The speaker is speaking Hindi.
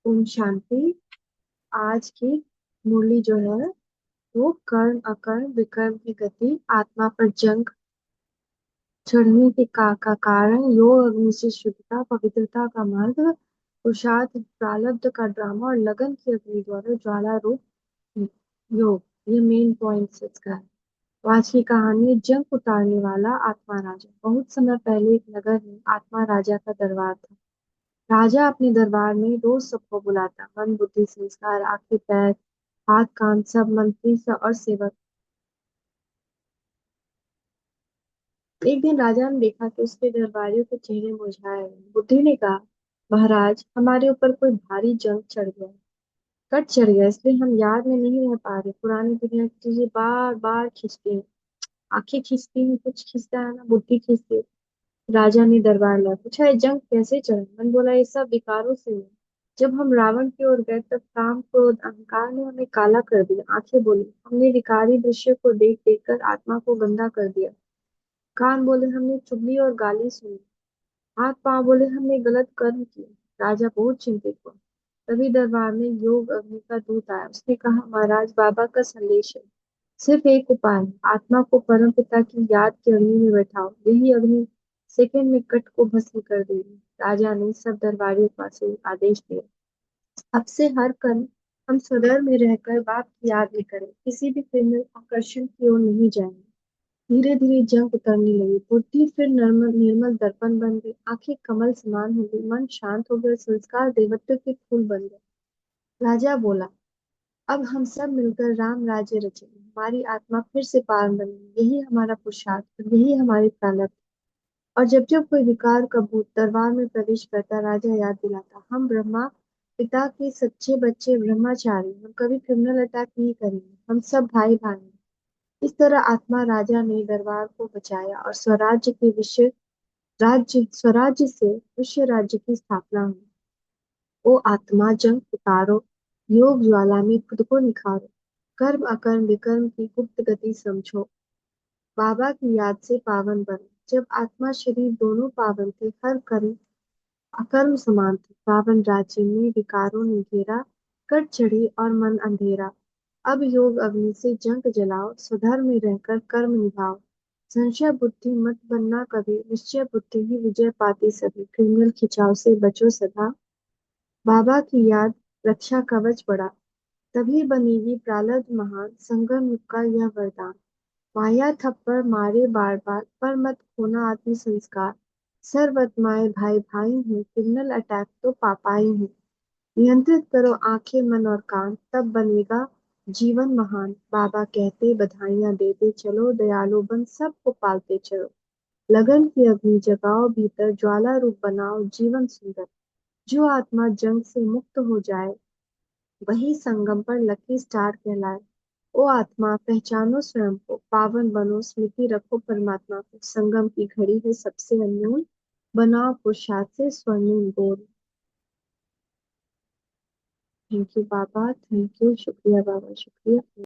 ओम शांति। आज की मुरली जो है वो कर्म अकर्म विकर्म की गति आत्मा पर जंग चढ़ने के का कारण योग अग्नि से शुद्धता पवित्रता का मार्ग पुरुषार्थ प्रारब्ध का ड्रामा और लगन की अग्नि द्वारा ज्वाला रूप योग। ये मेन पॉइंट इसका है। तो आज की कहानी जंग उतारने वाला आत्मा राजा। बहुत समय पहले एक नगर में आत्मा राजा का दरबार था। राजा अपने दरबार में रोज सबको बुलाता, मन बुद्धि संस्कार आंखें पैर हाथ कान सब मंत्री सब और सेवक। एक दिन राजा ने देखा कि उसके दरबारियों के चेहरे मुरझाए हुए हैं। बुद्धि ने कहा, महाराज, हमारे ऊपर कोई भारी जंग चढ़ गया, कट चढ़ गया, इसलिए हम याद में नहीं रह पा रहे। पुरानी दुनिया की चीजें बार बार खींचती हैं, आंखें खींचती हैं, कुछ खींचता है ना, बुद्धि खींचती है। राजा ने दरबार ला पूछा, ये जंग कैसे चढ़ा? मन बोला, ये सब विकारों से हुआ। जब हम रावण की ओर गए तब काम क्रोध अहंकार ने हमें काला कर दिया। आंखें बोली, हमने विकारी दृश्य को देख देख कर आत्मा को गंदा कर दिया। कान बोले, हमने चुगली और गाली सुनी। हाथ पांव बोले, हमने गलत कर्म किए। राजा बहुत चिंतित हुआ। तभी दरबार में योग अग्नि का दूत आया। उसने कहा, महाराज, बाबा का संदेश है। सिर्फ एक उपाय है, आत्मा को परम पिता की याद की अग्नि में बैठाओ। यही अग्नि सेकंड में कट को भस्म कर देगी। राजा ने सब दरबारियों को से आदेश दिया, अब से हर कर्म हम सदैव में रहकर बाप की याद में करें, किसी भी क्रिमिनल आकर्षण की ओर नहीं जाएंगे। धीरे धीरे जंग उतरने लगी। बुद्धि फिर निर्मल निर्मल दर्पण बन गई, आंखें कमल समान हो गई, मन शांत हो गया, संस्कार देवत्व के फूल बन गए। राजा बोला, अब हम सब मिलकर राम राज्य रचेंगे, हमारी आत्मा फिर से पावन बनेगी। यही हमारा पुरुषार्थ और यही हमारी प्रारब्ध। और जब जब कोई विकार का भूत दरबार में प्रवेश करता, राजा याद दिलाता, हम ब्रह्मा पिता के सच्चे बच्चे ब्रह्मचारी, हम कभी क्रिमिनल अटैक नहीं करेंगे, हम सब भाई भाई हैं। इस तरह आत्मा राजा ने दरबार को बचाया और स्वराज्य से विश्व राज्य की स्थापना हुई। ओ आत्मा, जंग उतारो, योग ज्वाला में खुद को निखारो, कर्म अकर्म विकर्म की गुप्त गति समझो, बाबा की याद से पावन बनो। जब आत्मा शरीर दोनों पावन थे, हर कर्म अकर्म समान थे। पावन राज्य में विकारों ने घेरा, कट चढ़ी और मन अंधेरा। अब योग अग्नि से जंग जलाओ, स्वधर्म में रहकर कर्म निभाओ। संशय बुद्धि मत बनना कभी, निश्चय बुद्धि ही विजय पाती सभी। क्रिमिनल खिंचाव से बचो सदा, बाबा की याद रक्षा कवच बड़ा। तभी बनेगी प्रारब्ध महान, संगम युग का यह वरदान। माया थप्पड़ मारे बार बार, पर मत खोना आत्म संस्कार। सर्वआत्माएं भाई भाई हैं, क्रिमिनल अटैक तो पापाई हैं। नियंत्रित करो आंखें मन और कान, तब बनेगा जीवन महान। बाबा कहते, बधाइयां देते चलो, दयालु बन सबको पालते चलो। लगन की अग्नि जगाओ भीतर, ज्वाला रूप बनाओ जीवन सुंदर। जो आत्मा जंग से मुक्त हो जाए, वही संगम पर लकी स्टार कहलाए। ओ आत्मा, पहचानो स्वयं को, पावन बनो, स्मृति रखो परमात्मा को। संगम की घड़ी है सबसे अनमोल, बनाओ पुरुषार्थ से स्वर्णिम गोल। थैंक यू बाबा, थैंक यू, शुक्रिया बाबा, शुक्रिया।